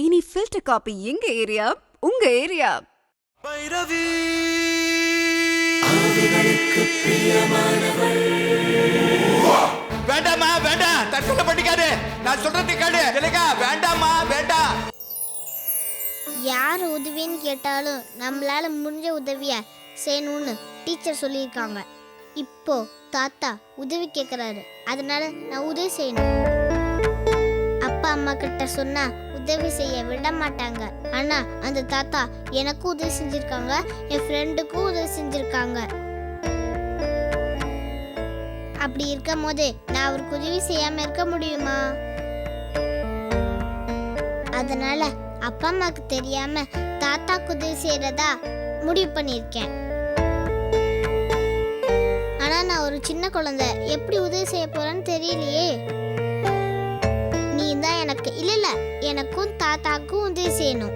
இனி filter coffee எங்க area, உங்க ஏரியா. பைரவி வேண்டாமா வேண்டாம், தற்கொலை பண்ணிக்காரு. நான் சொல்றது கேளு ஜெலிகா, வேண்டாமா வேண்டாம். யார் உதவின்னு கேட்டாலும் நம்மளால முடிஞ்ச உதவிய செய்யணும்னு டீச்சர் சொல்லியிருக்காங்க. இப்போ தாத்தா உதவி கேட்குறாரு, அதனால நான் உதவி செய்யணும். அப்பா அம்மா கிட்ட சொன்னா உதவி செய்ய விட மாட்டாங்க. ஆனா அந்த தாத்தா எனக்கும் உதவி செஞ்சிருக்காங்க, என் ஃப்ரெண்டுக்கும் உதவி செஞ்சிருக்காங்க. அப்படி இருக்கும் போது நான் அவருக்கு உதவி செய்யாம இருக்க முடியுமா? அதனால அப்பா அம்மாக்கு தெரியாம தாத்தாக்கு உதவி செய்யறதா முடிவு பண்ணியிருக்கேன். ஆனா நான் ஒரு சின்ன குழந்தை, எப்படி உதவி செய்ய போறேன்னு தெரியலையே. நீ தான் எனக்கு இல்ல எனக்கும் தாத்தாக்கும் உதவி செய்யணும்.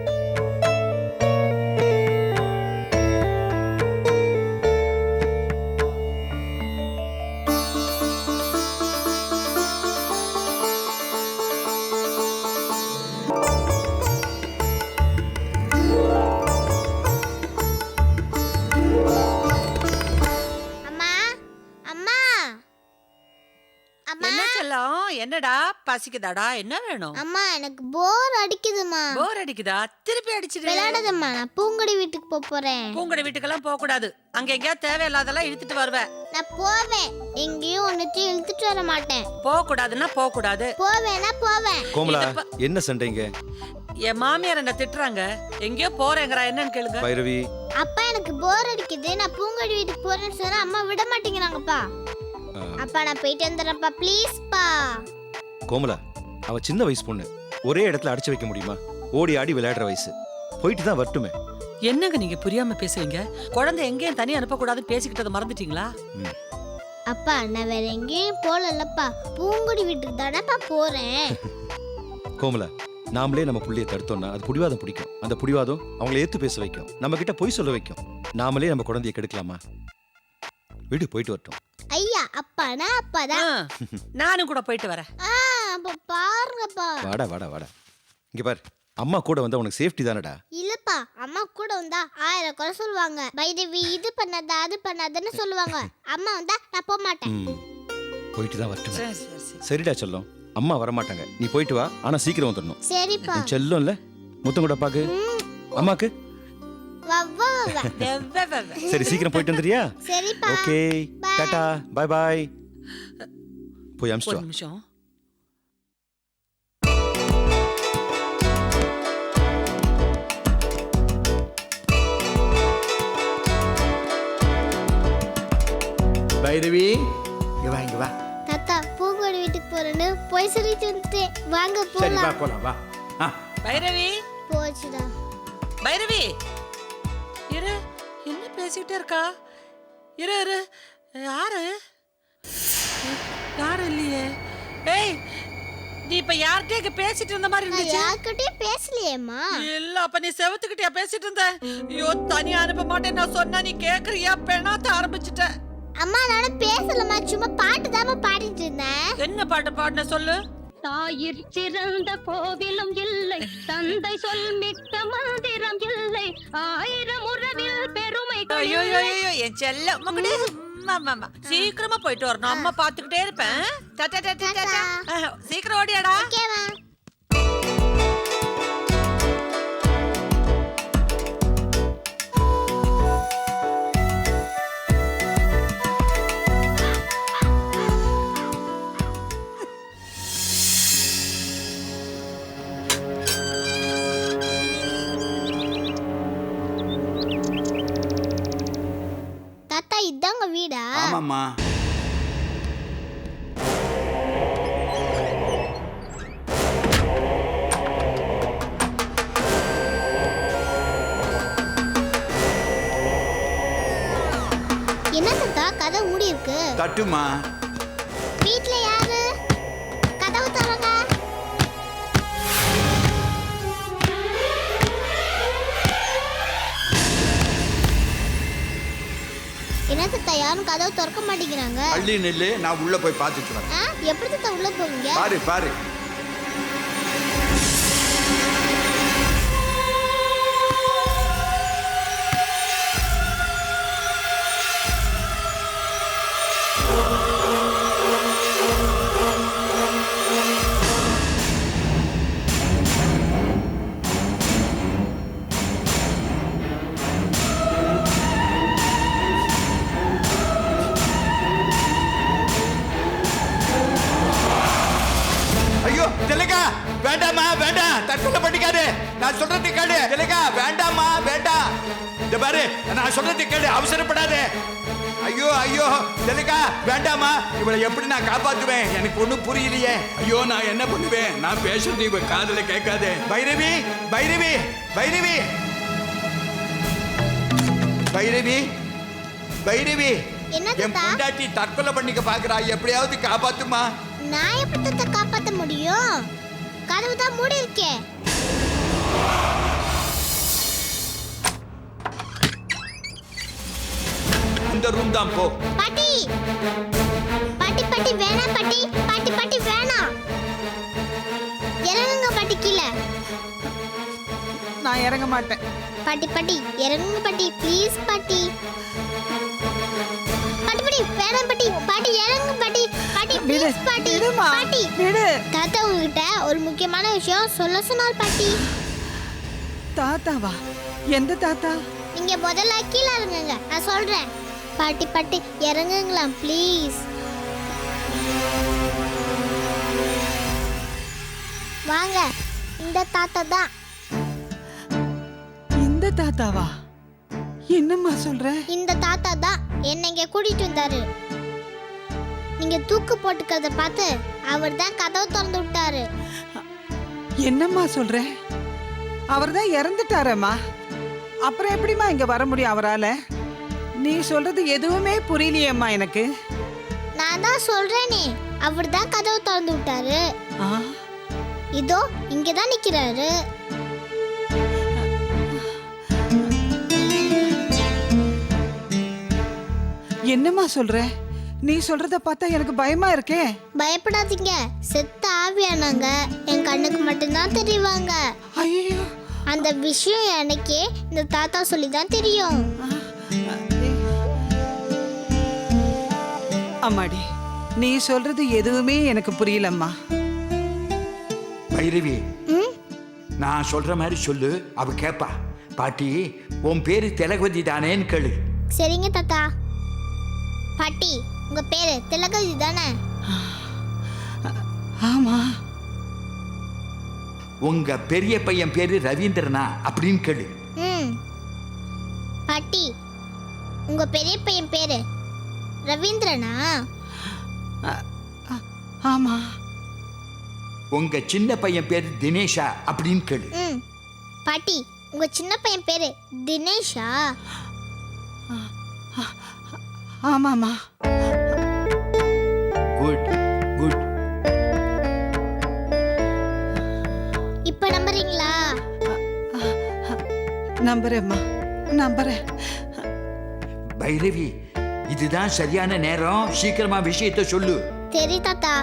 என்னடா பசிக்குதாடா? என்ன வேணும்? அம்மா எனக்கு போர் அடிக்குதுமா. போர் அடிக்குதா? திருப்பி அடிச்சிடு. விளையாடாதம்மா, நான் பூங்கொடி வீட்டுக்கு போறேன். பூங்கொடி வீட்டுக்கெல்லாம் போக கூடாது. அங்க எங்கயா தேவையில்லாதெல்லாம் இழுத்துட்டு வருவேன். நான் போவேன், எங்கேயும் ஒன்னுத்தையும் இழுத்துட்டு வர மாட்டேன். போக கூடாதுன்னா போக கூடாது. போவேனா போவேன். கோமலா, என்ன சண்டைங்க? என் மாமியார் என்ன திட்டுறாங்க. எங்கேயோ போறேங்கறா, என்னன்னு கேளுங்க. பைரவி, அப்பா எனக்கு போர் அடிக்குது, நான் பூங்கொடி வீட்டுக்கு போறேன்னு சொன்னா அம்மா விட மாட்டேங்கிறாங்கப்பா. அப்பா நான் போயிட்டு வந்துடுறேன்ப்பா, ப்ளீஸ் பா. கோமலா, அவ சின்ன வயசு பொண்ணு, ஒரே இடத்துல அடிச்சு வைக்க முடியுமா? ஓடி ஆடி விளையாடுற வயசு, போயிட்டு தான் வரட்டுமே. என்னங்க நீங்க புரியாம பேசுறீங்க? குழந்தை எங்கேயும் தனியா அனுப்பக்கூடாதுன்னு பேசிக்கிட்டதை மறந்துட்டீங்களா? அப்பா நான் வேற எங்கேயும் போகலப்பா, பூங்கொடி வீட்டுக்கு தானப்பா போறேன். கோமலா, நாமளே நம்ம புள்ளைய தடுத்தோம்னா அது புடிவாதம் பிடிக்கும். அந்த புடிவாதம் அவங்கள ஏத்து பேச வைக்கும், நம்ம கிட்ட பொய் சொல்ல வைக்கும். நாமளே நம்ம குழந்தைய கெடுக்கலாமா? வீடு போயிட்டு வரட்டும். ஐயா, அப்பா நான் அப்பாதான். நானும் கூட போயிட்டு வரேன். அப்ப பாருங்கப்பா. வாடா வாடா வாடா, இங்க பாரு. அம்மா கூட வந்தா உனக்கு சேஃப்டி தானடா. இல்லப்பா, அம்மா கூட வந்தா 1000 குறை சொல்லுவாங்க. பைதேவி இது பண்ணாத அது பண்ணாதன்னு சொல்லுவாங்க. அம்மா வந்தா நான் போக மாட்டேன். போயிட்டு தான் வரட்டும். சரிடா செல்லம், அம்மா வர மாட்டாங்க, நீ போயிட்டு வா. ஆனா சீக்கிரம் வந்துடணும். சரிப்பா. செல்லம் இல்ல, முத்தம் கூட பாக்கு அம்மாக்கு. சரி, சீக்கிரம் போயிட்டு வந்துறியா? சரிப்பா. Okay, tata, bye bye. போய் அம்ஸ்டா. ஒரு நிமிஷம். பைரவி, இங்க வா இங்க வா. தாத்தா பூங்கொடி வீட்டுக்கு போறேன்னு போய் சொல்லிட்டு வந்துட்டேன். வாங்க சரி வா போலாம். போலாம் வா. பைரவி, போச்சுடா. பைரவி இரு. என்ன பேசிக்கிட்டே இருக்கா? இரு இரு. யாரு யாரு இல்லையே. ஏய், நீ இப்ப யார்கிட்ட பேசிட்டு இருந்த மாதிரி நான் இருந்துச்சு. யார்கிட்டயும் பேசலையேம்மா. இல்ல, அப்ப நீ செவத்துக்கிட்டயா பேசிட்டு இருந்த? ஐயோ, தனியா அனுப்ப மாட்டேன் நான் சொன்னா நீ கேக்குறியா? பெணாத்த ஆரம்பிச்சுட்ட. அம்மா நானும் பேசலம்மா, சும்மா பாட்டு தாம்மா பாடிட்டு இருந்தேன். என்ன பாட்டு பாடுன சொல்லு. தாயிற் சிறந்த கோவிலும் இல்லை, தந்தை சொல் மிக்க மந்திரம் இல்லை, 1000 உறவில் பெருமை. ஐயோ ஐயோ, என் செல்ல மகனே, சீக்கிரமா போயிட்டு வரணும். அம்மா பாத்துக்கிட்டே இருப்பேன். சீக்கிரம் ஓடியாடா. ஓகேவா? தாத்தா இதாங்க வீடா? ஆமாம்மா. என்ன தாத்தா கதை மூடி இருக்கு? தட்டுமா. வீட்ல யாரு? கதவு திறங்க. என்ன தாத்தா யாரும் கதவு திறக்க மாட்டேங்கிறாங்க? அள்ளி நெல்லு, நான் உள்ள போய் பார்த்துட்டு வரேன். எப்படி தாத்தா உள்ள போவீங்க? பாரு பாரு. வேண்டாம், தற்கொலை பண்ணிக்காதே. நான் சொல்றது கேளு. ஜனகா வேண்டாம்மா, வேண்டாம். இந்த பாரு, நான் சொல்றது கேளு, அவசரப்படாதே. ஐயோ ஐயோ ஜனகா வேண்டாமா, இவளை எப்படி நான் காப்பாத்துவேன்? எனக்கு ஒண்ணும் புரியலையே. ஐயோ நான் என்ன பண்ணுவேன்? நான் பேசுறது இவ காதுல கேட்காதே. பைரவி, பைரவி, பைரவி, பைரவி, பைரவி, என்ன என் தாத்தா? பொண்டாட்டி தற்கொலை பண்ணிக்க பாக்குறா, எப்படியாவது காப்பாத்துமா. நான் எப்படி தாத்தா காப்பாத்த முடியும்? கதவு தான் மூடி இருக்கே. இந்த ரூம் தான் போ. பாட்டி பாட்டி பாட்டி வேணாம் பாட்டி, பாட்டி பாட்டி வேணாம். இறங்குங்க பாட்டி கீழே. நான் இறங்க மாட்டேன். பாட்டி பாட்டி இறங்குங்க பாட்டி, ப்ளீஸ் பாட்டி. பாட்டி பாட்டி வேணாம் பாட்டி, பாட்டி இறங்குங்க பாட்டி, பாட்டி விடு, ப்ளீஸ் பாட்டி. விடுமா, பாட்டி விடு. தாத்தா உங்ககிட்ட ஒரு முக்கியமான விஷயம் சொல்ல சொன்னார் பாட்டி. தாத்தாவா? எந்த தாத்தா? நீங்க முதல்ல கீழே இறங்குங்க, நான் சொல்றேன். பாட்டி பாட்டி இறங்குங்களா ப்ளீஸ். வாங்க, இந்த தாத்தா தான். இந்த தாத்தாவா? என்னம்மா சொல்ற? இந்த தாத்தா தான் என்னை இங்க கூட்டிட்டு வந்தாரு. நீங்க தூக்கு போட்டுக்கிறத பார்த்து அவர் தான் கதவு திறந்து விட்டாரு. என்னம்மா சொல்ற? அவர் தான் இறந்துட்டாரம்மா. அப்புறம் எப்படிம்மா இங்க வர முடியும் அவரால? நீ சொல்றது எதுவுமே புரியலையேம்மா எனக்கு. நான் தான் சொல்றேனே, அவர் தான் கதவு திறந்து விட்டாரு. ஆ, இதோ இங்க தான் நிக்கிறாரு. என்னம்மா சொல்ற? நீ சொல்றத பார்த்தா எனக்கு பயமா இருக்கே. பயப்படாதீங்க, செத்த ஆவியானாங்க என் கண்ணுக்கு மட்டும்தான் தெரிவாங்க. ஐயோ, அந்த விஷயம் எனக்கே இந்த தாத்தா சொல்லி தான் தெரியும். அம்மாடி, நீ சொல்றது எதுவுமே எனக்கு புரியலம்மா. பைரவி, ம்? நான் சொல்ற மாதிரி சொல்லு, அவ கேப்பா. பாட்டி உன் பேரு திலகவதி தானேன்னு கேளு. சரிங்க தாத்தா. பாட்டி உங்க பேரு திலகவதி தானே? ஆமா. உங்க பெரிய பையன் பேரு ரவீந்திரனா அப்படின்னு கேளு. ம். பாட்டி உங்க பெரிய பையன் பேரு ரவீந்திரனா? ஆமா. உங்க சின்ன பையன் பேரு தினேஷா அப்படின்னு கேளு. ம். பாட்டி உங்க சின்ன பையன் பேரு தினேஷா? ஆமாமா. Good good. இப்ப நம்புறீங்களா? நம்புறேம்மா, நம்புறேன். பைரவி, இதுதான் சரியான நேரம், சீக்கிரமா விஷயத்தை சொல்லு. சரி தாத்தா.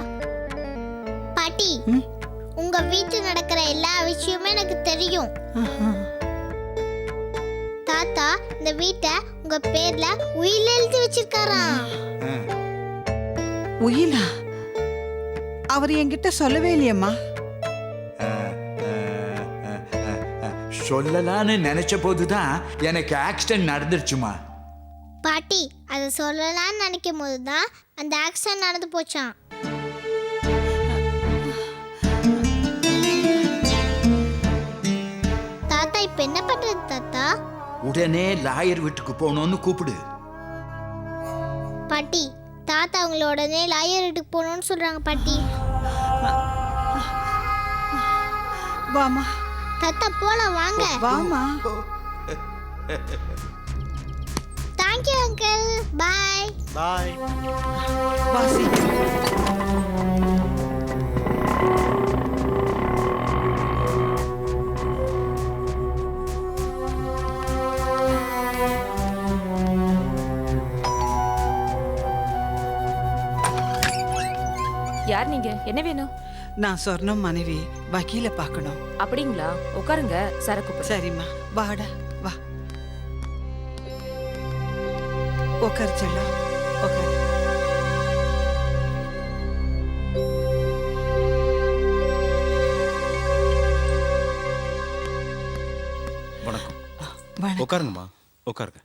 பாட்டி ம்? உங்க வீட்டில் நடக்கிற எல்லா விஷயமும் எனக்கு தெரியும். ஆஹா. தாத்தா இந்த வீட்டை உங்க பேர்ல உயில எழுதி வச்சிருக்காராம். உயிலா? அவர் என்கிட்ட சொல்லவே இல்லையம்மா. சொல்லலான்னு நினைச்ச போதுதான் எனக்கு ஆக்சிடென்ட் நடந்துருச்சுமா. பாட்டி அதை சொல்லலாம்னு நினைக்கும் போது தான் அந்த ஆக்சிடென்ட் நடந்து போச்சான். தாத்தா இப்ப என்ன பண்றது தாத்தா? உடனே லாயர் வீட்டுக்கு போகணும்னு கூப்பிடு. பாட்டி தாத்தா உங்களை உடனே லாயர் வீட்டுக்கு போகணும்னு சொல்றாங்க பாட்டி. வாமா, தாத்தா போலாம் வாங்க. வாமா. Thank you uncle. பாய். பாய். வாசி. யார் நீங்க? என்ன வேணும்? நான் சொர்ணம் மனைவி, வக்கீல பார்க்கணும். அப்படிங்களா? உட்காருங்க, சரக்கு போடு. சரிம்மா, வாடா வா. உட்கார் செல்லம், உட்கார். வணக்கம். வணக்கம். உட்காருங்கம்மா, உட்காருங்க.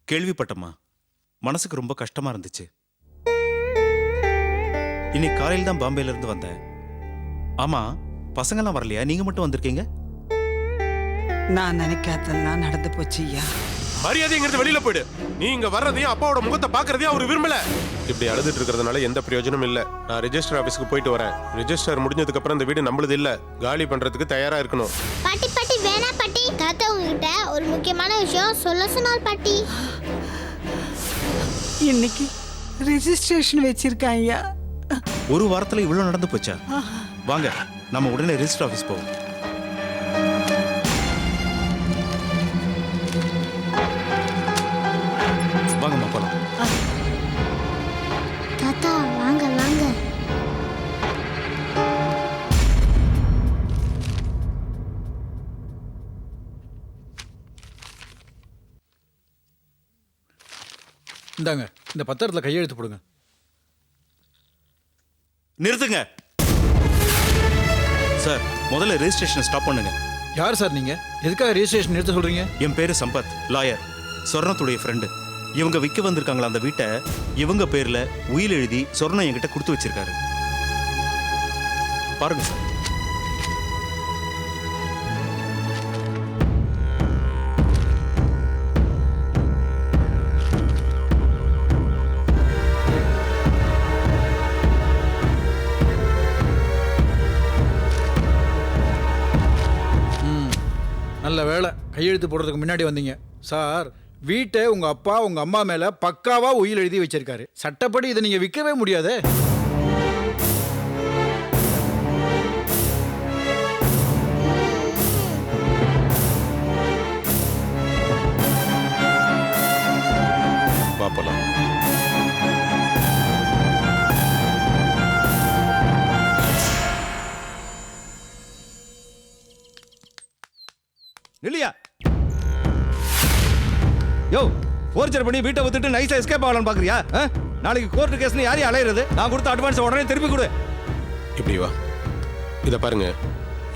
கேள்விப்பட்டம்மா, மனசுக்கு ரொம்ப கஷ்டமா இருந்துச்சு. இன்னைக்கு காலையில் தான் பாம்பேல இருந்து வந்தேன். ஆமா, பசங்கெல்லாம் வரலையா? நீங்க மட்டும் வந்திருக்கீங்க? நான் நினைக்காதெல்லாம் நடந்து போச்சு ஐயா. மரியாதைங்கிறது வெளியில போயிடு. நீ இங்க வர்றதையும் அப்பாவோட முகத்தை பாக்குறதையும் அவர் விரும்பல. இப்படி அழுதுட்டு இருக்கிறதுனால எந்த பிரயோஜனமும் இல்ல. நான் ரெஜிஸ்டர் ஆபீஸ்க்கு போயிட்டு வரேன். ரெஜிஸ்டர் முடிஞ்சதுக்கு அப்புறம் இந்த வீடு நம்மளது இல்ல, காலி பண்றதுக்கு தயாரா இருக்கணும். பாட்டி பாட்டி வேணா பாட்டி, தாத்தா உங்ககிட்ட ஒரு முக்கியமான விஷயம் சொல்ல சொன்னார் பாட்டி. இன்னைக்கு ரெஜிஸ்ட்ரேஷன் வச்சிருக்கேன் ஐயா. ஒரு வாரத்துல இவ்வளவு நடந்து போச்சா? வாங்க, நம்ம உடனே ரெஜிஸ்டர் ஆபீஸ் போவோம். வாங்கம்மா போலாம். தாத்தா வாங்க வாங்க. இந்தாங்க, இந்த பத்திரத்தில் கையெழுத்து போடுங்க. நிறுத்துங்க சார். முதல்ல ரெஜிஸ்ட்ரேஷன் ஸ்டாப் பண்ணுங்க. யார் சார் நீங்க? எதுக்காக ரெஜிஸ்ட்ரேஷன் நிறுத்த சொல்றீங்க? என் பேரு சம்பத், லாயர், சொர்ணத்துடைய ஃப்ரெண்டு. இவங்க விற்க வந்திருக்காங்களா அந்த வீட்டை, இவங்க பேர்ல உயில் எழுதி சொர்ணம் என்கிட்ட கொடுத்து வச்சிருக்காரு. பாருங்க சார். நல்ல வேலை, கையெழுத்து போடுறதுக்கு முன்னாடி வந்தீங்க. சார், வீட்டை உங்க அப்பா உங்க அம்மா மேல பக்காவா உயில் எழுதி வச்சிருக்காரு. சட்டப்படி இதை நீங்க விற்கவே முடியாது. பாப்பலாம். இல்லையா? யோ, ஃபோர்ஜர் பண்ணி வீட்டை விட்டுட்டு நைஸா எஸ்கேப் ஆகலாம்னு பாக்குறியா? நாளைக்கு கோர்ட் கேஸ்னு யாரையும் அலையிறது? நான் கொடுத்த அட்வான்ஸ் உடனே திருப்பி கொடு. இப்படி வா. இத பாருங்க,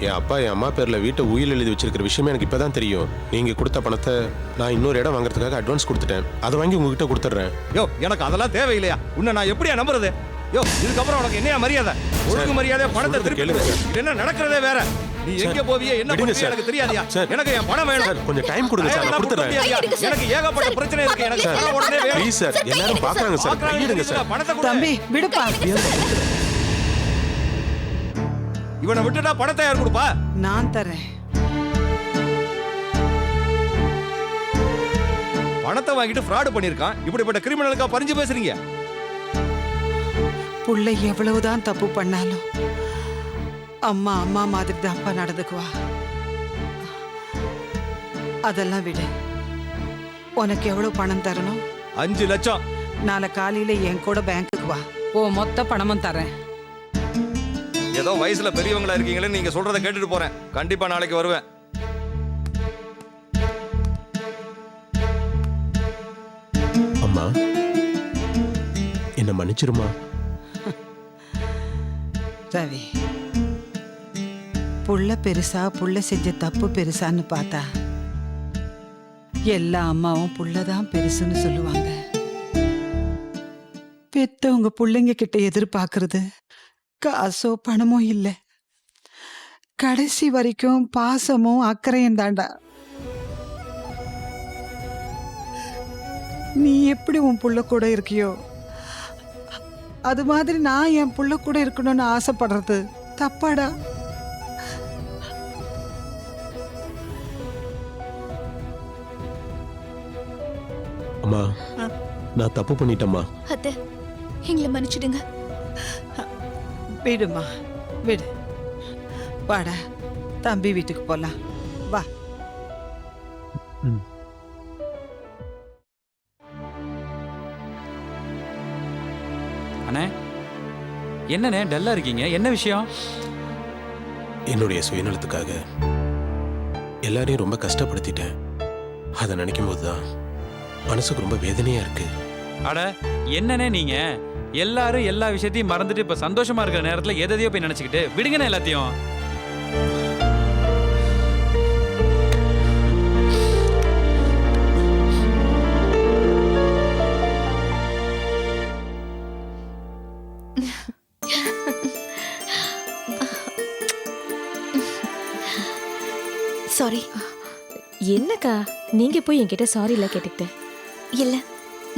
என் அப்பா என் அம்மா பேர்ல வீட்டை உயில் எழுதி வச்சிருக்கிற விஷயமே எனக்கு இப்பதான் தெரியும். நீங்க கொடுத்த பணத்தை நான் இன்னொரு இடம் வாங்குறதுக்காக அட்வான்ஸ் கொடுத்துட்டேன். அதை வாங்கி உங்ககிட்ட கொடுத்துட்றேன். யோ, எனக்கு அதெல்லாம் தேவையில்லையா? உன்னை நான் எப்படியா நம்புறது? யோ, இதுக்கப்புறம் உனக்கு என்னையா மரியாதை? ஒழுங்கு மரியாதை பணத்தை திருப்பி கொடு. என்ன நடக்கிறதே வேற. நீ எங்க போவியே என்ன பண்ணுவீங்க எனக்கு தெரியாதியா? எனக்கு என் பணம் வேணும். கொஞ்சம் டைம் கொடுங்க சார், நான் கொடுத்துறேன். எனக்கு ஏகப்பட்ட பிரச்சனை இருக்கு. எனக்கு பணம் உடனே வேணும். ப்ளீஸ் சார், எல்லாரும் பார்க்கறாங்க சார். கையிடுங்க சார். பணத்தை கொடு. தம்பி விடுப்பா. இவனை விட்டுட்டா பணத்தை யார் கொடுப்பா? நான் தரேன். பணத்தை வாங்கிட்டு ஃப்ராட் பண்ணிருக்கான். இப்படிப்பட்ட கிரிமினலுக்கா பறிஞ்சு பேசுறீங்க? புள்ள எவ்வளவுதான் தப்பு பண்ணாலும் அம்மா அம்மா மாதிரி தான்ப்பா நடந்துக்குவா. அதெல்லாம் விடு. உனக்கு எவ்வளவு பணம் தரணும்? 5 லட்சம். நாளை காலையில என் கூட பேங்க்குக்கு வா. மொத்த பணமும் தரேன். ஏதோ வயசுல பெரியவங்களா இருக்கீங்களே, நீங்க சொல்றதை கேட்டுட்டு போறேன். கண்டிப்பா நாளைக்கு வருவேன். அம்மா, என்ன மன்னிச்சிருமா? ரவி, புள்ள பெருசா புள்ள செஞ்ச தப்பு பெருசான்னு பார்த்தா எல்லா அம்மாவும் புள்ளதான் பெருசுன்னு சொல்லுவாங்க. பெத்தவங்க பிள்ளைங்க கிட்ட எதிர்பார்க்கறது காசோ பணமோ இல்ல, கடைசி வரைக்கும் பாசமும் அக்கறையும் தாண்டா. நீ எப்படி உன் புள்ள கூட இருக்கியோ அது மாதிரி நான் என் புள்ள கூட இருக்கணும்னு ஆசைப்படுறது தப்பாடா? அம்மா, நான் தப்பு பண்ணிட்டேம்மா. அத்தை, எங்களை மன்னிச்சிடுங்க. விடுமா, விடு. வாடா, தம்பி வீட்டுக்கு போலாம். வா. அண்ணே, என்னண்ணே டல்லா இருக்கீங்க? என்ன விஷயம்? என்னுடைய சுயநலத்துக்காக எல்லாரையும் ரொம்ப கஷ்டப்படுத்திட்டேன். அதை நினைக்கும் போதுதான் மனசுக்கு ரொம்ப வேதனையா இருக்கு. அட என்னண்ணே நீங்க எல்லாரும் எல்லா விஷயத்தையும் மறந்துட்டு இப்ப சந்தோஷமா இருக்கிற நேரத்துல எதையோ போய் நினைச்சுக்கிட்டு விடுங்கண்ணே எல்லாத்தையும். சாரி. என்னக்கா நீங்க போய் என்கிட்ட சாரி எல்லாம் கேட்டுக்கிட்டேன். இல்ல,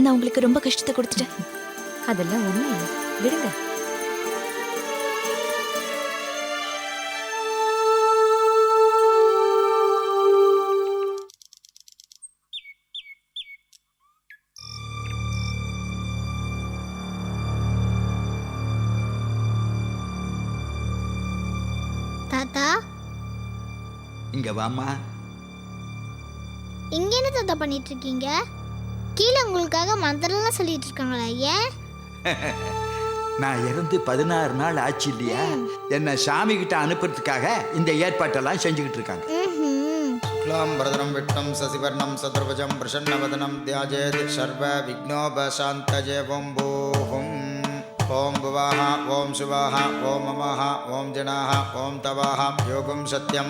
நான் உங்களுக்கு ரொம்ப கஷ்டத்தை கொடுத்துட்டேன். அதெல்லாம் ஒண்ணும் இல்லை, விடுங்க. தாத்தா, இங்க வாமா. இங்க என்ன தாத்தா பண்ணிட்டு இருக்கீங்க? கீழே உங்களுக்காக மந்திரம்லாம் சொல்லிட்டு இருக்காங்களா? ஏன்? நான் இறந்து 16 நாள் ஆச்சு இல்லையா, என்ன சாமி கிட்ட அனுப்புறதுக்காக இந்த ஏற்பாட்டெல்லாம் செஞ்சுக்கிட்டு இருக்காங்க. शुक्लाम्बरधरं विष्णुं शशिवर्णं चतुर्भुजं प्रसन्नवदनं ध्यायेत् सर्वविघ्नोपशान्तये ॐ भुवः ॐ शिवः ॐ ममः ॐ जनाः ॐ तवाः योगं सत्यं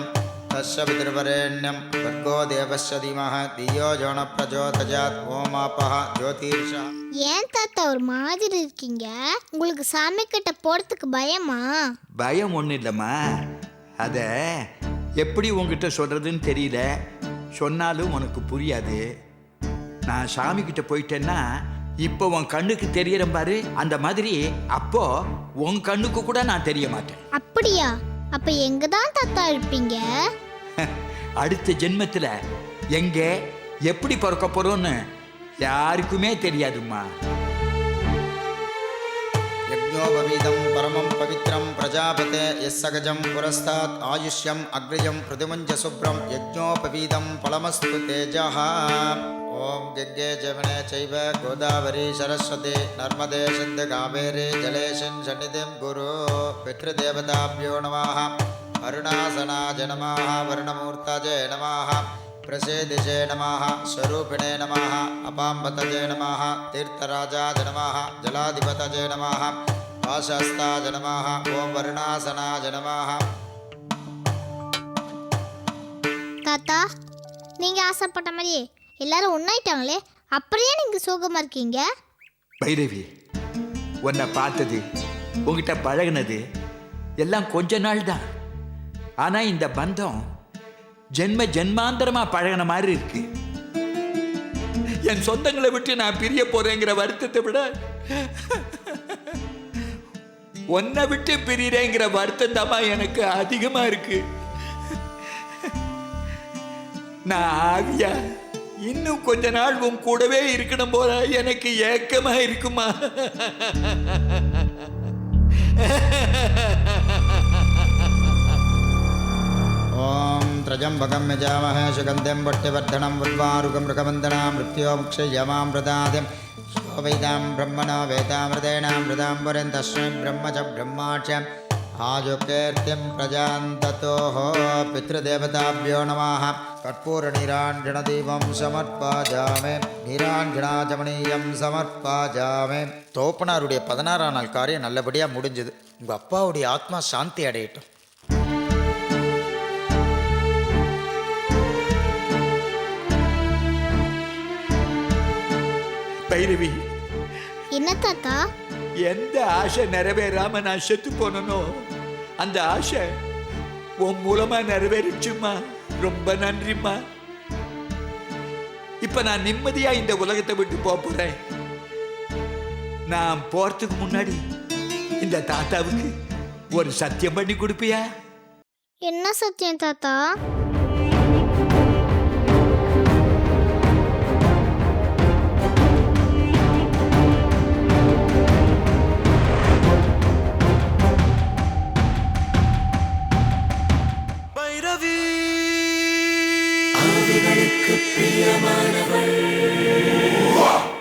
तस्य पितृवरेण्यं भर्गो देवस्य धीमः धियो यो न प्रचोदयात् ॐ आपः ज्योतिषा. ஏன் தாத்தா ஒரு மாதிரி இருக்கீங்க? உங்களுக்கு சாமி கிட்ட போறதுக்கு பயமா? பயம் ஒன்றும் இல்லைம்மா, அதை எப்படி உங்ககிட்ட சொல்றதுன்னு தெரியல, சொன்னாலும் உனக்கு புரியாது. நான் சாமி கிட்ட போயிட்டேன்னா இப்போ உன் கண்ணுக்கு தெரியற பாரு, அந்த மாதிரி அப்போ உன் கண்ணுக்கு கூட நான் தெரிய மாட்டேன். அப்படியா? அப்ப எங்க தான் தாத்தா இருப்பீங்க? அடுத்த ஜென்மத்தில் எங்க எப்படி பிறக்க போறோன்னு யாருக்குமே தெரியாதும்மா. यज्ञोपवीतं परमं पवित्रं प्रजापते यस्सगजं पुरस्तात् आयुष्यम् अग्रजं प्रतिमुञ्च शुभ्रं यज्ञोपवीतं फलमस्तु तेजः. ॐ यज्ञे जवने चैव गोदावरी सरस्वती नर्मदे सिन्धु कावेरी जलेशिन् सन्निधिं कुरु. पितृदेवताभ्यो नमः. अरुणासनाय नमः. वर्णमूर्तये नमः. प्रसेदिजे नमः. स्वरूपिणे नमः. अपाम्बतजे नमः. तीर्थराजाय नमः. जलाधिपतये नमः. वासस्ताय नमः. ॐ वरुणासनाय नमः. தாத்தா, நீங்க ஆசைப்பட்ட மாதிரியே எல்லாரும் ஒன்னாயிட்டாங்களே, அப்படியே நீங்க சோகமா இருக்கீங்க? பைரவி, உன்னை பார்த்தது, உங்ககிட்ட பழகினது எல்லாம் கொஞ்ச நாள் தான். ஆனா இந்த பந்தம் ஜென்ம ஜென்மாந்தரமா பழகின மாதிரி இருக்கு. என் சொந்தங்களை விட்டு நான் பிரிய போறேங்கிற வருத்தத்தை விட உன்னை விட்டு பிரியறேங்கிற வருத்தம் தான் எனக்கு அதிகமா இருக்கு. நான் ஆவியா இன்னும் கொஞ்ச நாள் உன் கூடவே இருக்கணும் போல எனக்கு ஏக்கமா இருக்குமா. ॐ त्रजम्बकं यजामहे सुगन्धिं पुष्टिवर्धनं उर्वारुकं मृगवन्दनां मृत्योमुक्षयमां प्रदादिं यो वैदां ब्रह्मणो वेदामृतेनामृतां पुरीं तस्मै ब्रह्म च ब्रह्माच्य आयुकीर्तिं प्रजान्ततोः. पितृदेवताभ्यो नमः. कर्पूरनीराञ्जनदीपं समर्पयामि. நீராஞ்சனாஜமணியம் சமர்ப்பயாமி. தோப்பனாருடைய 16ஆம் நாள் காரியம் நல்லபடியாக முடிஞ்சது. உங்கள் அப்பாவுடைய ஆத்மா சாந்தி அடையட்டும். பைரவி, என்ன தாத்தா? எந்த ஆசை நிறைவேறாம நான் செத்து போனனோ அந்த ஆசை உன் மூலமா நிறைவேறிச்சுமா. ரொம்ப நன்றிம்மா. இப்ப நான் நிம்மதியா இந்த உலகத்தை விட்டு போறேன். நான் போறதுக்கு முன்னாடி இந்த தாத்தாவுக்கு ஒரு சத்தியம் பண்ணி கொடுப்பியா? என்ன சத்தியம் தாத்தா?